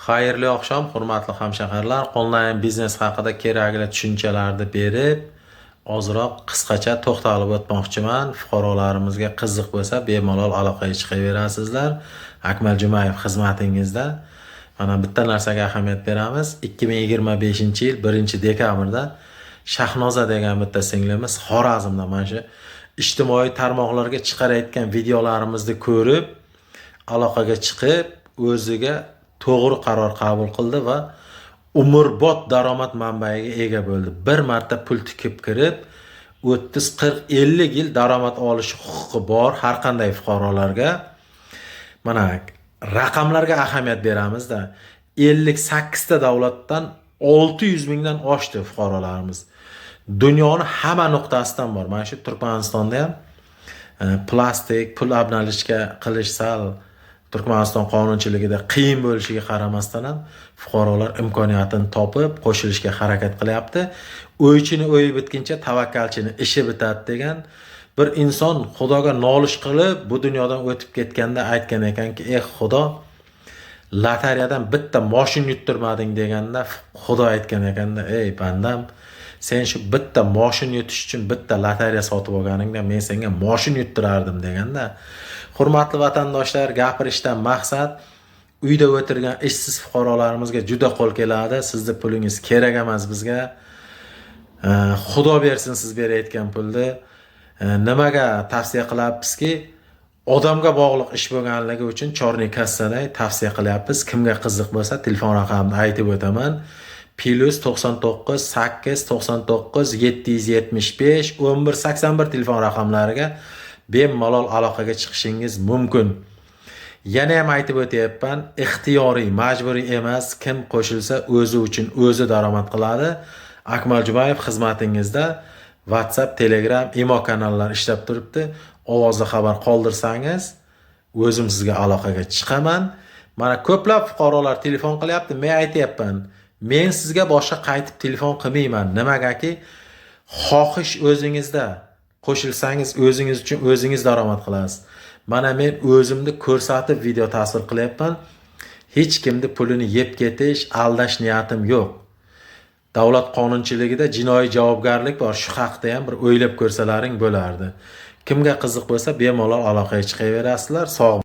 Xayrli oqshom, hurmatli hamshaharlar. Onlayn biznes haqida kerakli tushunchalarni berib, ozroq qisqacha to'xtalib o'tmoqchiman. Fuqarolarimizga qiziq bo'lsa, bemalol aloqaga chiqaverasizlar. Akmal Jumayev xizmatingizda. Mana bitta narsaga ahamiyat beramiz. 2025-yil 1-dekabrda Shahnoza degan bitta singlimiz Xorazmda mana shu ijtimoiy tarmoqlarga chiqarayotgan videolarimizni ko'rib, aloqaga chiqib, o'ziga to'g'ri qaror qabul qildi va umrbod daromad manbaiga ega bo'ldi. Bir marta pul tikib kirib, 30, 40, 50 yil daromad olish huquqi bor har qanday fuqarolarga. Mana raqamlarga ahamiyat beramizda. 58 ta davlatdan 600 mingdan oshdi fuqarolarimiz. Dunyoning hamma nuqtasidan bor. Mana shu Turkmanistonda ham plastik pul obnalishga qilish sal Turkmaniston qonunchiligida qiyin bo'lishiga qaramasdan ham fuqarolar imkoniyatini topib qo'shilishga harakat qilyapti. O'ychini o'yi bitguncha tavakkalchini ishi bitadi degan bir inson Xudoga nolish qilib bu dunyodan o'tib ketganda aytgan ekanki, Xudo, lotereyadan bitta mashina yuttirmading deganda Xudo aytgan ekanda, bandam, sen shu bitta mashina yutish uchun bitta lotereya sotib olganingda men senga mashina yuttirardim deganda. Hurmatli vatandoshlar, gapirishdan maqsad uyda o'tirgan ishsiz fuqarolarimizga juda qo'l keladi. Sizning pulingiz kerak emas bizga. Xudo bersin siz berayotgan pulni. Nimaga tavsiya qilyapmizki, odamga bog'liq ish bo'lganligi uchun chorni kassaday tavsiya qilyapmiz. Kimga qiziq bo'lsa telefon raqamini aytib o'taman. +99 8 99 775 11 81 telefon raqamlariga bemalol aloqaga chiqishingiz mumkin. Yana ham aytib o'tyapman, ixtiyoriy, majburiy emas, kim qo'shilsa o'zi uchun o'zi daromad qiladi. Akmal Jumayev xizmatingizda. WhatsApp, Telegram, imo kanallar ishlab turibdi. Ovozli xabar qoldirsangiz, o'zim sizga aloqaga chiqaman. Mana ko'plab fuqarolar telefon qilyapti, men aytayapman, men sizga boshqa qaytib telefon qilmayman. Nimagaki, xohish o'zingizda. Qo'shilsangiz o'zingiz uchun o'zingiz daromad qilasiz. Mana men o'zimni ko'rsatib video tasvir qilyapman. Hech kimni pulini yeb ketish, aldash niyatim yo'q. Davlat qonunchiligida jinoiy javobgarlik bor. Shu haqda ham bir o'ylab ko'rsalaring bo'lardi. Kimga qiziq bo'lsa bemalol aloqaga chiqaverasizlar. Sog'